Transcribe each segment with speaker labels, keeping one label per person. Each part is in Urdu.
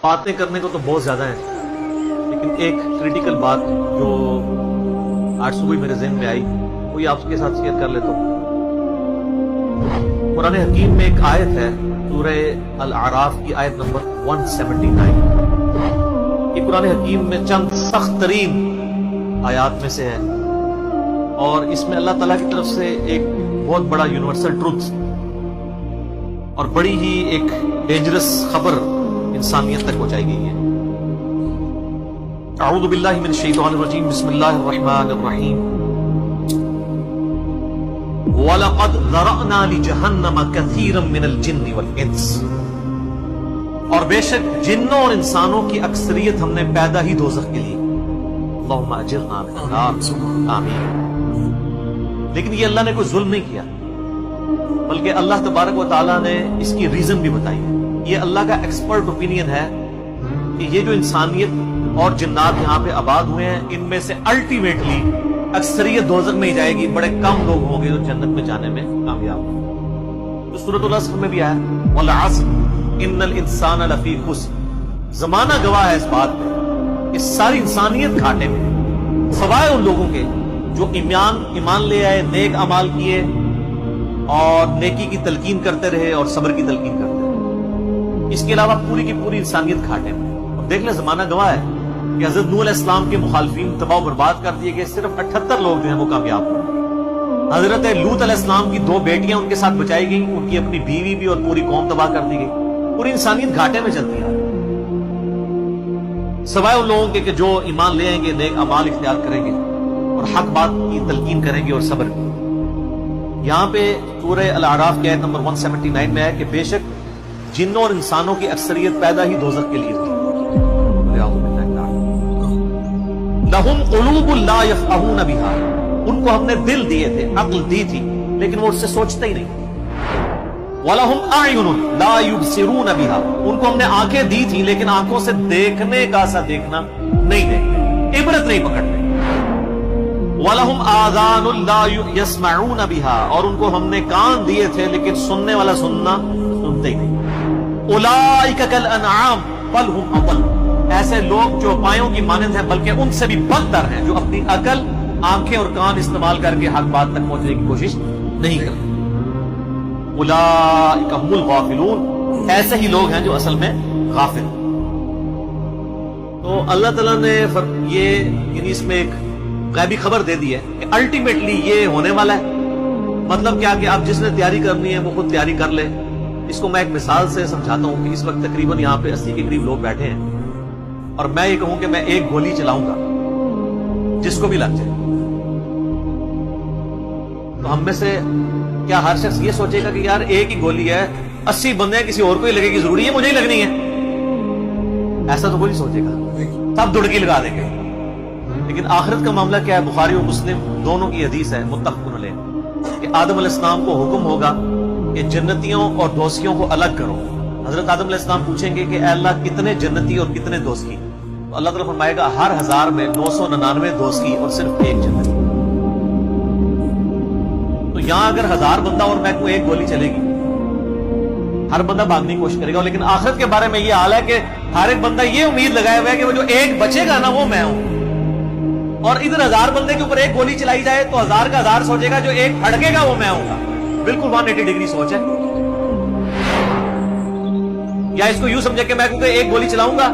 Speaker 1: باتیں کرنے کو تو بہت زیادہ ہیں، لیکن ایک کریٹیکل بات جو آج صبح میرے ذہن میں آئی وہی آپ کے ساتھ شیئر کر لیتا ہوں۔ قرآن حکیم میں ایک آیت ہے، سورہ الاعراف کی آیت نمبر 179۔ یہ قرآن حکیم میں چند سخت ترین آیات میں سے ہے، اور اس میں اللہ تعالیٰ کی طرف سے ایک بہت بڑا یونیورسل ٹروتھ اور بڑی ہی ایک ڈینجرس خبر انسانیت تک پہنچائی گئی ہے۔ اعوذ باللہ من الشیطان الرجیم، بسم اللہ الرحمن الرحیم۔ وَلَقَدْ ذَرَأْنَا لِجَهَنَّمَ كَثِيرًا مِنَ الْجِنِّ وَالْإِنسِ، اور بے شک جنوں اور انسانوں کی اکثریت ہم نے پیدا ہی دوزخ کے لیے۔ اللہم اجرنا من النار، آمین۔ لیکن یہ اللہ نے کوئی ظلم نہیں کیا، بلکہ اللہ تبارک و تعالیٰ نے اس کی ریزن بھی بتائی ہے۔ یہ اللہ کا ایکسپرٹ اوپینین ہے کہ یہ جو انسانیت اور جنات یہاں پہ آباد ہوئے ہیں، ان میں سے الٹیمیٹلی اکثریت دوزخ میں ہی جائے گی، بڑے کم لوگ ہوں گے جو جنت میں جانے میں کامیاب ہوں۔ تو سورۃ العصر میں بھی آیا وَالْعَصْرِ إِنَّ الْإِنسَانَ لَفِي خُسْرٍ، زمانہ گواہ ہے اس بات پہ کہ ساری انسانیت گھاٹے میں، سوائے ان لوگوں کے جو ایمان لے آئے، نیک اعمال کیے اور نیکی کی تلقین کرتے رہے اور صبر کی تلقین کرتے رہے۔ اس کے علاوہ پوری کی پوری انسانیت گھاٹے میں۔ اور دیکھ لیں زمانہ گواہ ہے کہ حضرت نوح علیہ السلام کے مخالفین تباہ و برباد کر دیے گئے، صرف 78 لوگ جو ہیں وہ کامیاب ہوئے۔ حضرت لوط علیہ السلام کی 2 بیٹیاں ان کے ساتھ بچائی گئیں، ان کی اپنی بیوی بھی اور پوری قوم تباہ کر دی گئی۔ پوری انسانیت گھاٹے میں چلتی ہے، سوائے ان لوگوں کے کہ جو ایمان لے آئیں گے، نیک اعمال اختیار کریں گے اور حق بات کی تلقین کریں گے اور صبر بھی۔ یہاں پہ سورہ الاعراف کی آیت نمبر 179 میں ہے کہ بے شک جنوں اور انسانوں کی اکثریت پیدا ہی دوزخ کے لیے ہوئی۔ لَهُمْ قُلُوبٌ لَا يَفْقَهُونَ بِهَا، ان کو ہم نے دل دیے تھے، عقل دی تھی، لیکن وہ اس سے سوچتے ہی نہیں۔ وَلَهُمْ أَعْيُنٌ لَا يُبْصِرُونَ بِهَا، ان کو ہم نے آنکھیں دی تھی، لیکن آنکھوں سے دیکھنے کا سا دیکھنا نہیں دیکھتے، عبرت نہیں پکڑتے۔ وَلَهُمْ آذَانٌ لَا يَسْمَعُونَ بِهَا، اور ان کو ہم نے کان دیے تھے، لیکن سننے والا سننا سنتے ہی نہیں۔ اولئک کالانعام بل هم اضل، ایسے لوگ جو پایوں کی مانند ہیں بلکہ ان سے بھی بدتر ہیں، جو اپنی عقل، آنکھیں اور کان استعمال کر کے حق بات تک پہنچنے کی کوشش نہیں کرتے۔ اولئک هم الغافلون، ایسے ہی لوگ ہیں جو اصل میں غافل۔ تو اللہ تعالیٰ نے یہ اس میں ایک غیبی خبر دے دی ہے کہ الٹیمیٹلی یہ ہونے والا ہے۔ مطلب کیا کہ اب جس نے تیاری کرنی ہے وہ خود تیاری کر لے۔ اس کو میں ایک مثال سے سمجھاتا ہوں کہ اس وقت تقریباً یہاں پہ 80 کے قریب لوگ بیٹھے ہیں، اور میں یہ کہوں کہ میں ایک گولی چلاؤں گا جس کو بھی لگ جائے، تو ہم میں سے کیا ہر شخص یہ سوچے گا کہ یار ایک ہی گولی ہے، 80 بندے ہیں، کسی اور کو ہی لگے گی، ضروری ہے مجھے ہی لگنی ہے؟ ایسا تو کوئی نہیں سوچے گا، سب دڑکی لگا دیں گے۔ لیکن آخرت کا معاملہ کیا ہے؟ بخاری و مسلم دونوں کی حدیث ہے، متفق علیہ، کہ آدم علیہ السلام کو حکم ہوگا کہ جنتیوں اور دوزخیوں کو الگ کرو۔ حضرت آدم علیہ السلام پوچھیں گے کہ اے اللہ کتنے جنتی اور کتنے دوزخی؟ تو اللہ تعالیٰ فرمائے گا ہر 1000 میں 999 دوزخی اور صرف 1 جنتی۔ تو یہاں اگر 1000 بندہ اور میں کو ایک گولی چلے گی، ہر بندہ بھاگنے کی کوشش کرے گا، لیکن آخرت کے بارے میں یہ حال ہے کہ ہر ایک بندہ یہ امید لگائے ہوا ہے کہ وہ جو ایک بچے گا نا وہ میں ہوں۔ اور ادھر 1000 بندے کے اوپر ایک گولی چلائی جائے تو 1000 کا 1000 سوچے گا جو ایک پھڑکے گا وہ میں ہوں گا۔ بالکل 180 ڈگری سوچ ہے۔ یا اس کو یوں سمجھے کہ میں کیونکہ ایک گولی چلاؤں گا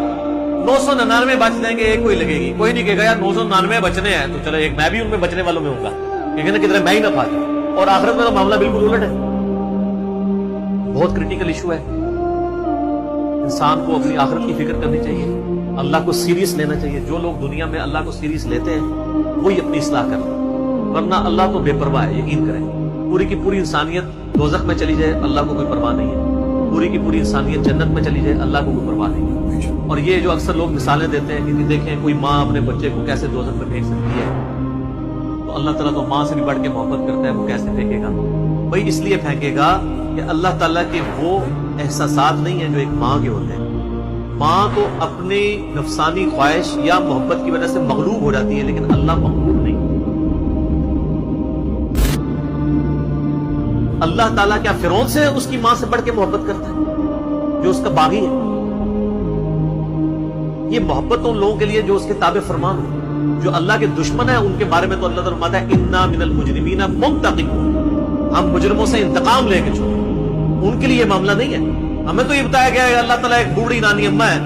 Speaker 1: 999 بچ جائیں گے، ایک کوئی لگے گی، کوئی نہیں کہے گا یار 999 بچنے ہیں تو چلو ایک میں بھی ان میں بچنے والوں میں ہوں گا، کہنے کدھر میں ہی نہ پا جاؤں۔ اور آخرت میں تو معاملہ بالکل الٹ ہے۔ بہت کریٹیکل ایشو ہے۔ انسان کو اپنی آخرت کی فکر کرنی چاہیے، اللہ کو سیریس لینا چاہیے۔ جو لوگ دنیا میں اللہ کو سیریس لیتے ہیں وہی اپنی اصلاح کر لیں، ورنہ اللہ تو بے پرواہ ہے، یقین کریں۔ پوری کی پوری انسانیت دوزخ میں چلی جائے اللہ کو کوئی پرواہ نہیں ہے، پوری کی پوری انسانیت جنت میں چلی جائے اللہ کو کوئی پرواہ نہیں ہے۔ اور یہ جو اکثر لوگ مثالیں دیتے ہیں کہ دیکھیں کوئی ماں اپنے بچے کو کیسے دوزخ میں پھینک سکتی ہے، تو اللہ تعالیٰ تو ماں سے بھی بڑھ کے محبت کرتا ہے، وہ کیسے پھینکے گا؟ بھائی اس لیے پھینکے گا کہ اللہ تعالیٰ کے وہ احساسات نہیں ہیں جو ایک ماں کے ہوتے ہیں۔ ماں تو اپنی نفسانی خواہش یا محبت کی وجہ سے مغلوب ہو جاتی ہے، لیکن اللہ مغلوب نہیں۔ اللہ تعالیٰ کیا فرعون سے اس کی ماں سے بڑھ کے محبت کرتا ہے جو اس کا باغی ہے؟ یہ محبت ان لوگوں کے لیے جو اس کے تابع فرمان ہو. جو اللہ کے دشمن ہیں ان کے بارے میں تو اللہ تعالیٰ فرماتا ہے انا من المجرمین منتقمون، ہم مجرموں سے انتقام لے کے چھوڑیں. ان کے لیے یہ معاملہ نہیں ہے. ہمیں تو یہ بتایا گیا ہے اللہ تعالیٰ ایک بوڑھی نانی اماں ہے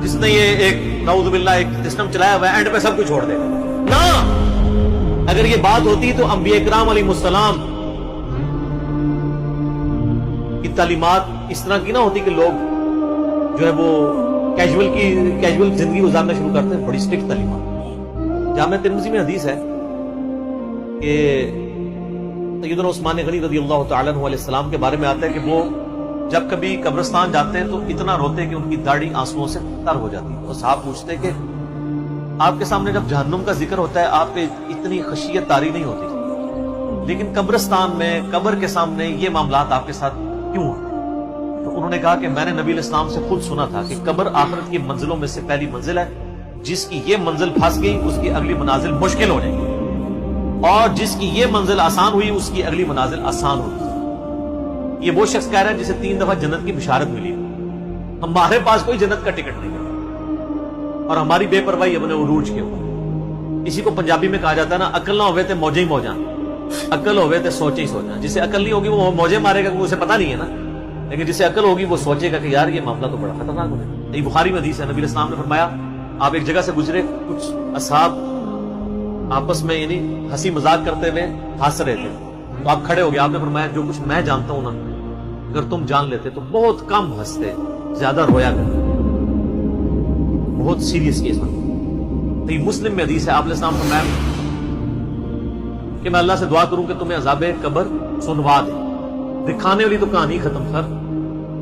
Speaker 1: جس نے یہ ایک نعوذ باللہ ایک سسٹم چلایا ہوا ہے، اینڈ پہ سب کچھ چھوڑ دے گا. نہ، اگر یہ بات ہوتی تو انبیاء کرام علیہ السلام کی تعلیمات اس طرح کی نہ ہوتی کہ لوگ جو ہے وہ کیجول زندگی گزارنا شروع کرتے ہیں. بڑی سٹرکٹ تعلیمات. جامع ترمذی میں حدیث ہے کہ سیدنا عثمان غنی رضی اللہ تعالیٰ عنہ علیہ السلام کے بارے میں آتا ہے کہ وہ جب کبھی قبرستان جاتے ہیں تو اتنا روتے ہیں کہ ان کی داڑھی آنسوؤں سے تر ہو جاتی ہے. اور صاحب پوچھتے کہ آپ کے سامنے جب جہنم کا ذکر ہوتا ہے آپ پہ اتنی خشیت طاری نہیں ہوتی، لیکن قبرستان میں قبر کے سامنے یہ معاملات آپ کے ساتھ کیوں ہوتے ہیں؟ تو انہوں نے کہا کہ میں نے نبی علیہ السلام سے خود سنا تھا کہ قبر آخرت کی منزلوں میں سے پہلی منزل ہے. جس کی یہ منزل پھنس گئی اس کی اگلی منازل مشکل ہو جائے گی، اور جس کی یہ منزل آسان ہوئی اس کی اگلی منازل آسان ہوگی. یہ وہ شخص کہہ رہا ہے جسے 3 دفعہ جنت کی بشارت ملی. ہمارے پاس کوئی جنت کا ٹکٹ نہیں ہے اور ہماری بے پرواہی اپنے عروج کے اوپر. اسی کو پنجابی میں کہا جاتا ہے نا، عقل نہ ہوئے تے موجے ہی موجاں، عقل ہوئے تے سوچے ہی سوچاں. جسے عقل نہیں ہوگی وہ موجے مارے گا کیونکہ اسے پتہ نہیں ہے نا، لیکن جسے عقل ہوگی وہ سوچے گا کہ یار یہ معاملہ تو بڑا خطرناک ہو جائے. یہ بخاری میں حدیث ہے، نبی علیہ السلام نے فرمایا آپ ایک جگہ سے گزرے، کچھ اصحاب آپس میں یعنی ہنسی مذاق کرتے ہوئے ہنس رہے تھے، تو آپ کھڑے ہو گئے. آپ نے فرمایا جو کچھ میں جانتا ہوں نا اگر تم جان لیتے تو بہت کم ہنستے، زیادہ رویا کرتے. بہت سیریس کیس ہے. تو یہ مسلم میں حدیث ہے، آپ علیہ السلام فرمایا کہ میں اللہ سے دعا کروں کہ تمہیں عذاب قبر سنوا دے. دکھانے والی تو کہانی ختم کر،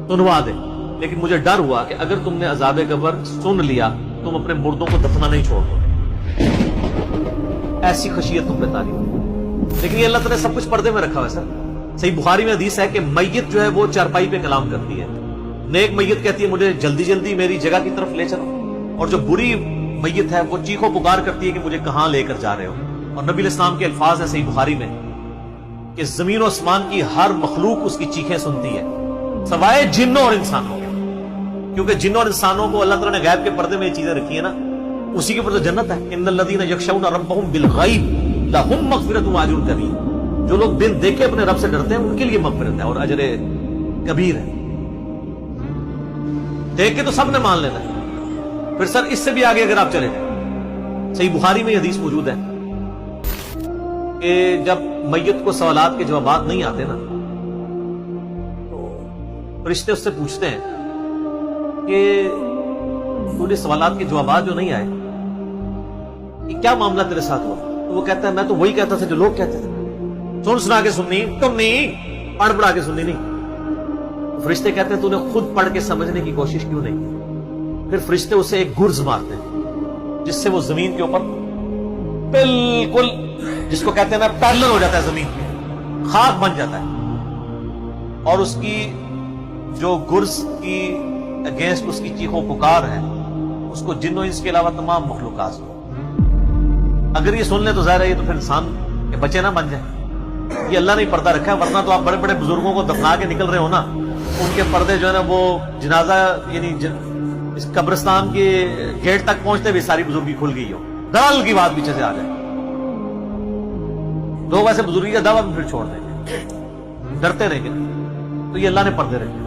Speaker 1: سنوا دے. لیکن مجھے ڈر ہوا کہ اگر تم نے عذاب قبر سن لیا تم اپنے مردوں کو دفنا نہیں چھوڑ دو. ایسی خشیت تم پہ تاری. لیکن یہ اللہ تعالیٰ نے سب کچھ پردے میں رکھا ہوا ہے سر. صحیح بخاری میں حدیث ہے کہ میت جو ہے وہ چارپائی پہ کلام کرتی ہے. نیک میت کہتی ہے مجھے جلدی جلدی میری جگہ کی طرف لے چلو، اور جو بری میت ہے وہ چیخو پکار کرتی ہے کہ مجھے کہاں لے کر جا رہے ہو. اور نبی علیہ السلام کے الفاظ ہیں صحیح بخاری میں کہ زمین و آسمان کی ہر مخلوق اس کی چیخیں سنتی ہے سوائے جنوں اور انسانوں، کیونکہ جنوں اور انسانوں کو اللہ تعالیٰ نے غیب کے پردے میں یہ چیزیں رکھی ہیں نا، اسی کے اوپر تو جنت ہے. ان الذین یخشون ربهم بالغیب لهم مغفرۃ واجر کبیر. جو لوگ بن دیکھے اپنے رب سے ڈرتے ہیں ان کے لیے مغفرت ہے اور اجر کبیر ہے. دیکھ کے تو سب نے مان لینا ہے. پھر سر اس سے بھی آگے اگر آپ چلے جائیں، صحیح بخاری میں یہ حدیث موجود ہے کہ جب میت کو سوالات کے جوابات نہیں آتے نا تو فرشتے اس سے پوچھتے ہیں کہ تجھے سوالات کے جوابات جو نہیں آئے یہ کیا معاملہ تیرے ساتھ ہوا؟ تو وہ کہتا ہے میں تو وہی کہتا تھا جو لوگ کہتے تھے، سن سنا کے سننی، تم نہیں پڑھ پڑھا کے سننی نہیں. فرشتے کہتے ہیں تو نے خود پڑھ کے سمجھنے کی کوشش کیوں نہیں؟ پھر فرشتے اسے ایک گرز مارتے ہیں جس سے وہ زمین کے اوپر بالکل جس کو کہتے ہیں نا پیرلل ہو جاتا ہے، زمین پہ خاک بن جاتا ہے. اور اس کی جو گرز کی اگینسٹ اس کی چیخ و پکار ہے اس کو جن و انس کے علاوہ تمام مخلوقات اگر یہ سن لیں تو ظاہر ہے یہ تو پھر انسان کے بچے نہ بن جائیں. یہ اللہ نے پردہ رکھا ہے، ورنہ تو آپ بڑے بڑے بزرگوں کو دفنا کے نکل رہے ہو نا، ان کے پردے جو ہے نا وہ جنازہ یعنی اس قبرستان کے گیٹ تک پہنچتے بھی ساری بزرگی کھل گئی ہو، دلال کی بات پیچھے سے آ جائے. لوگ ایسے بزرگی کا دعویٰ بھی پھر چھوڑ دیں گے، ڈرتے رہیں گے. تو یہ اللہ نے پردے رکھے.